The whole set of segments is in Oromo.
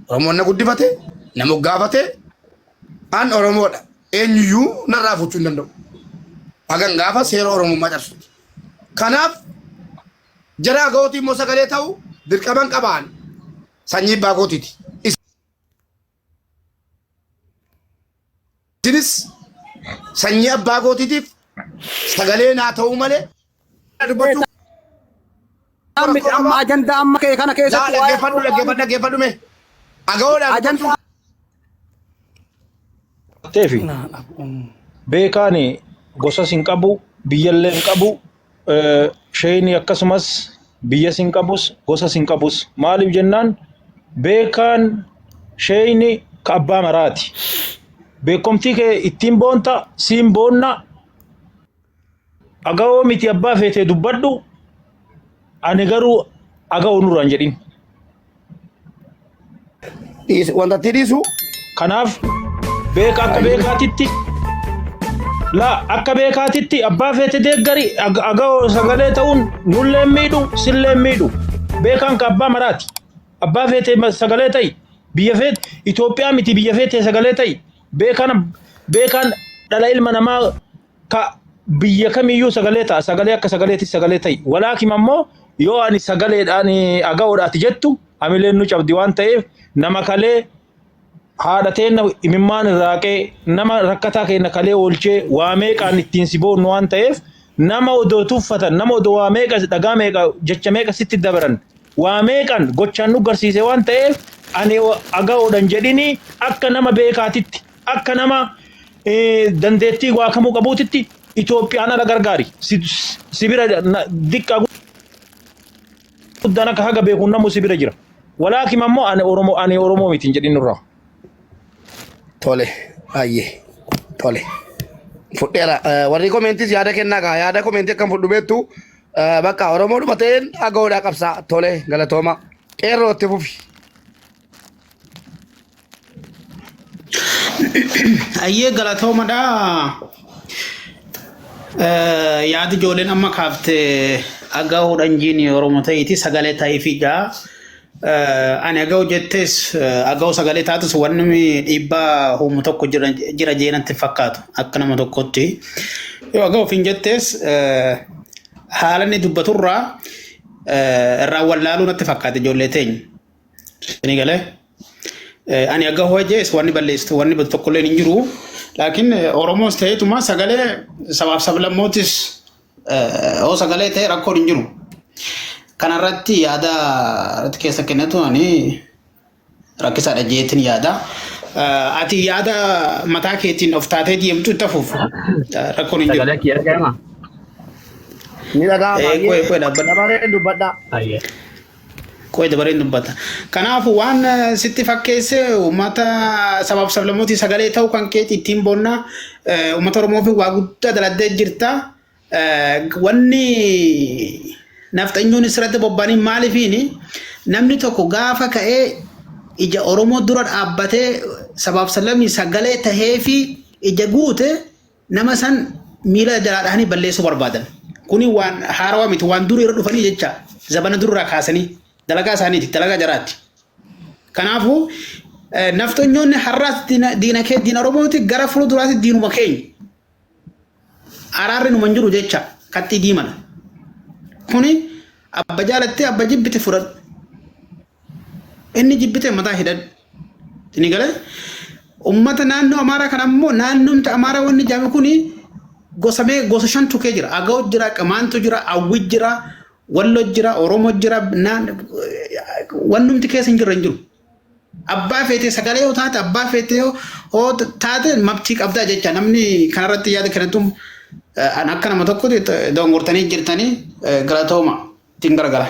Oromoon na guddifate nama gaafate an Oromoodha eenyuyyuu narraa fuchuu hin danda'u. Hagan gaafa seera Oromummaa cabsuti. Kanaaf jara agawootii immoo sagalee ta'u dirqaman qabaan sanyii abbaa gootiiti. Isinis sanyii abbaa gootiitiif sagalee naa ta'uu malee dubbachuu amma ajanda amma kee kana keessatti dhaggeeffadhu mee agawoodhaan ajanda teefi beekaani gosa sin qabu biyyallee hin qabu shayni akkasumas biyya sin qabus gosa sin qabus maaliif jennaan beekaan shayni ka abbaa maraati beekomtii kee ittiin boonta siin boonna agawoo miti abbaa feetee dubbadhu ani garuu agawoo nurraan jedhin wanta tidhiisu kanaaf beeka akka beekaatitti la akka beekaatitti abbaa feete deeggari agawoo sagalee ta'uun nulleen miidhu silleen miidhu beekaan ka abbaa maraati abbaa feete sagalee ta'i biyya feete Itoophiyaa miti biyya feete sagalee ta'i beekaan dhala ilma namaa ka biyya kamiyyuu sagalee ta'a sagalee akka sagaleetti sagalee ta'i walaakin ammoo yoo ani sagaleedhaan agawoodhaati jettu amileen nu cabdi waan ta'eef nama kalee haadha teenna imimmaan raaqee nama rakkataa keenya kalee oolchee waa meeqaan ittiin si boonnu waan ta'eef nama odoo tuffatan nama odoo waa meeqa dhagaa meeqa jecha meeqa sitti dabaran waa meeqaan gochaan nu garsiise waan ta'eef ani agawoodhaan jedhini akka nama beekaatitti akka nama dandeettii waa kamuu qabuutitti Itoophiyaan ala gargaari sibira diqqaa guddaan akka haga beekuun namu sibira jira walaakin ammoo ani Oromoo mitiin jedhin nurraa. Tole ayyee tole fudheera warri koomentiis yaada kennaa kaa yaada koomentii akkam fudhu beektu bakka Oromoo dhumateen agawoodhaa qabsaa tole galatooma qeerroo itti fufi. Ayyee galatoomadha. Yaadi ijoolleen amma kaafte agawoodhaan jiini Oromoo ta'iti sagalee ta'iifidha. Ani agawoo jettees agawoo sagalee taatus wanni dhiibbaa uumu tokko jira jeenatti fakkaatu akka nama tokkotti. Yoo agawoo fin jettees haala inni dubbaturraa irraa wallaaluu natti fakkaate ijoollee teenya. Ni galee ani agawoo jees wanni balleessitu wanni tokkolleen hin jiru. Laakiin Oromoos ta'eetuma sagalee sabaaf sablammootis oo sagalee ta'e rakkoon hin jiru. Kanarratti yaada keessa kennatu ani rakkisaadha jeetin yaada. Ati yaada mataa keetiin of taatee deemtu itti fuuf rakkoon hin jiru. sagalee kiyya argama Ni dhagaa Koo dabareen dubbadhaa. Koo dabareen dubbata. Kanaafuu waan sitti fakkeesse uummata sabaaf sablammootii sagalee ta'uu kan keeti ittiin boonna uummata Oromoo fi waa guddaa daladdee jirta. Wanni naftanyoon isirratti bobba'anii maaliifiini namni tokko gaafa ka'ee ija Oromoo dura dhaabbatee sabaaf sablammii sagalee tahee fi ija guute nama san miila jalaadhaanii balleessuu barbaadan. Kuni waan haarawaa miti waan durii irra dhufanii jecha zabana duraa kaasanii dalagaa isaaniiti dalagaa jaraatti. Kanaafuu naftanyoonni har'aas diina kee diina Oromooti gara fuulduraatti diinuma keenya. Araarri numa hin jiru jecha kattii diimana. Kuni abba jaalattee abba jibbite fudhadhu. Inni jibbite mataa hidhadhu. Ni galee uummata naannoo Amaaraa kan ammoo naannoomti Amaaraa wanni jaame kuni gosa shantu kee jira. Agawoo jira, Qamaantu jira, Awwi jira, Walloo jira, Oromoo jira, wannumti keessa hin jiru. Abbaa feetee sagalee yoo taate abbaa feetee yoo taate mabtii qabdaa jecha namni kanarratti yaada kennatu akka nama tokkotti dongortanii jirtanii galatooma ittiin gargara.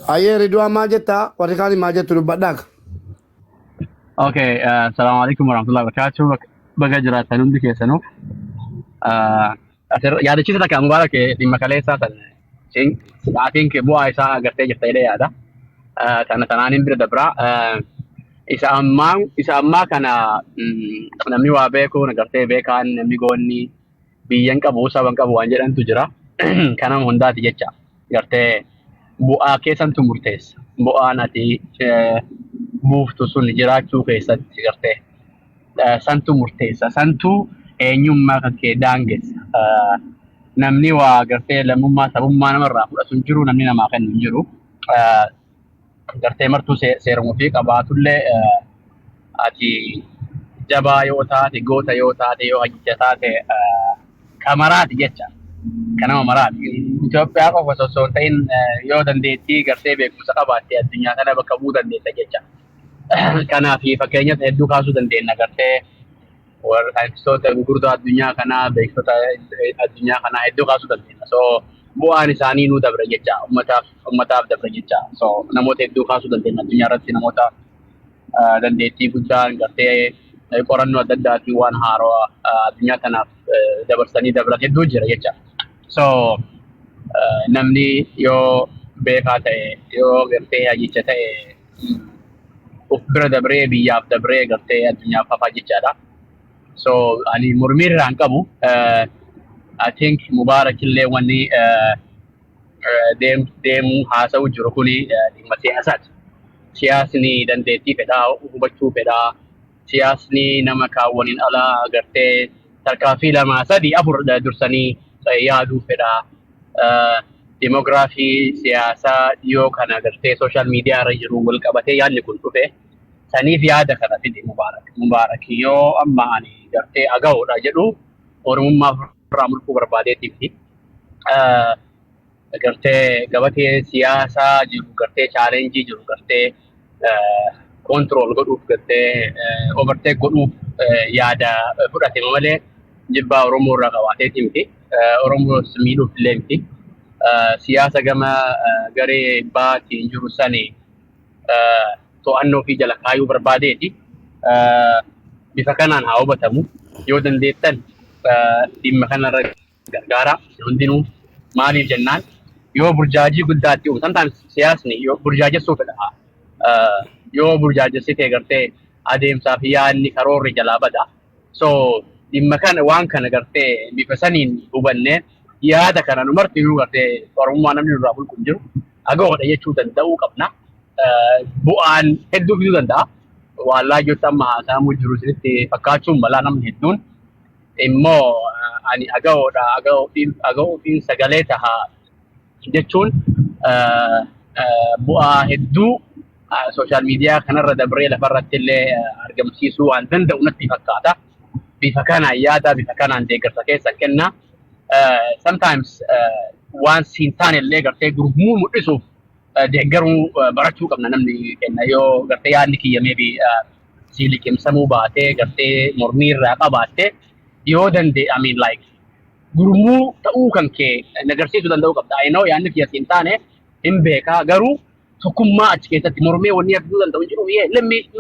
Ayyee Ridwaan maal jettaa warri kaan maal jettu dubbadhaa. Okay, assalamualaikum warahmatullahi wabarakatuh. Baga jiraatan hundi keessanuu. Yaadachiisa takka Mubaarak dhimma kaleessaa sa'aatiin bu'aa isaa agartee jirta jedhee yaada. Tanaaniin bira dabraa. isa ammaa kana namni waa beeku nagartee beekaan namni goonni biyyan qabu saban qabu waan jedhantu jira. Kanama hundaati jecha gartee bu'aa keessantu murteessa. Bu'aan ati buuftu sun jiraachuu keessatti gartee santu murteessa. Santu eenyummaa kan kee daangessa. Namni waa gartee lammummaa sabummaa namarraa fudhatu hin jiru, namni namaa kennu hin jiru. Gartee martuu seeramuu fi qabaatullee ati jabaa yoo taate, goota yoo taate, yoo hajjicha taate kamaraati jecha. Kanama maraati. Itoophiyaa qofa osoo hin ta'in yoo dandeettii gartee beekumsa qabaatte addunyaa kana bakka bu'uu dandeessa jecha. Kanaaf fakkeenyata hedduu kaasuu dandeenya gartee warra saayintistoota gurgurtaa addunyaa kanaa, beektota addunyaa kanaa hedduu kaasuu dandeenya. So bu'aan isaanii nu dabra jecha, ummataaf dabra jecha. So namoota hedduu kaasuu dandeenya addunyaa irratti, namoota dandeettii guddaan gartee qorannoo adda addaatiin waan haaraa addunyaa kanaaf dabarsanii dabran hedduu jira jecha. So namni yoo beekaa ta'e, yoo gartee hajjicha ta'e uf bira dabree biyyaaf dabree gartee addunyaaf hafaa jechaadha. So ani mormii irraa hin qabu. I think Mubaarak illee wanni deemuu haasa'u jiru kuni dhimma siyaasaati. Siyaasni dandeettii fedhaa, hubachuu fedhaa. Siyaasni nama kaawwaniin alaa gartee tarkaanfii 2, 3, 4 dursanii yaaduu fedhaa. Dimoogiraafii siyaasaa dhiyoo kana gartee sooshaal miidiyaa irra jiru wal qabatee yaadni kun dhufe. Saniif yaada kana fide Mubaarak yoo amma ani gartee agaa'uudha jedhu oromummaa irraa mulquu barbaadeetiif gartee gabatee siyaasaa jiru gartee chaalenjii jiru gartee control godhuuf gartee overtake godhuuf yaada fudhate malee jibbaa Oromoo irraa qabaateeti miti. Oromoo miidhuuf illee miti. Siyaasa gama garee baatiin jiru sani to'annoo fi jala kaayuu barbaadeeti. Bifa kanaan haa hubatamu. Yoo dandeettan dhimma kanarra gargaara hundinuu maaliif jennaan yoo burjaajii guddaatti uumu. Sometimes siyaasni yoo burjaajessuu fedha. Yoo burjaajessitee gartee adeemsaa fi yaadni karoorri jalaa bada. So dhimma kana waan kana gartee bifa saniin hubannee yaada kana nu martinuu gartee oromummaa namni nurraa bulqu jiru agaa'oodha jechuu danda'uu qabna. Bu'aan hedduu fiduu danda'a. Waan laajjotti amma haasa'amuu jiru isinitti fakkaachuun balaa namni hedduun immoo ani agaa'oodha agaa'oofiin sagalee taha jechuun bu'aa hedduu sooshaal miidiyaa kanarra dabree lafarratti illee argamsiisuu waan danda'u natti fakkaata. Bifa kanaan yaada bifa kanaan deeggarsa keessa kenna. Sometimes waan siin taane illee gartee gurmuu mul'isuuf deeggaruu barachuu qabna namni kenna yoo gartee yaadni kiyyamee fi si liqimsamuu baatee gartee mormii irraa qabaatte yoo danda'e I mean like gurmuu ta'uu kan kee agarsiisuu danda'uu qabda. I know yaadni kiyya siin taane hin beekaa garuu tokkummaa achi keessatti mormee wanni fiduu danda'u jiru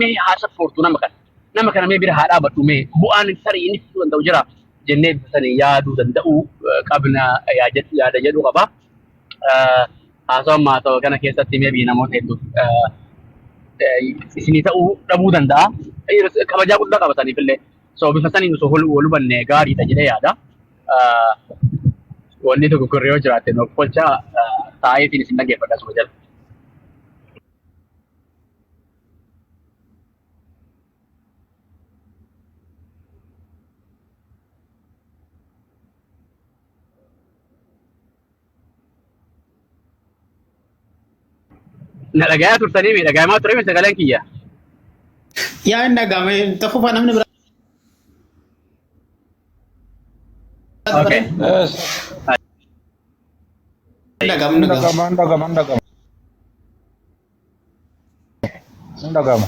mee haa sappoortuu nama kana mee bira haa dhaabadhu mee bu'aan tarii inni fiduu danda'u jira jennee bifa sanii yaaduu danda'uu qabna yaada jedhu qaba. Haasawammaa ta'u kana keessatti mee namoota hedduu isinii ta'uu dhabuu danda'a. Kabajaa guddaa qabataniif illee so bifa saniin osoo wal hubanne gaariidha jedhee yaada. Wanni tokko kurree yoo jiraatte nuuf kolcha taa'eetiin isin dhaggeeffadha asuma jala. Na dhagayaa turtanii fi dhagayamaa ture miti sagaleen kiyya. Yaa hin dhagahame tafuufaa namni biraa. Okay. Ndagama.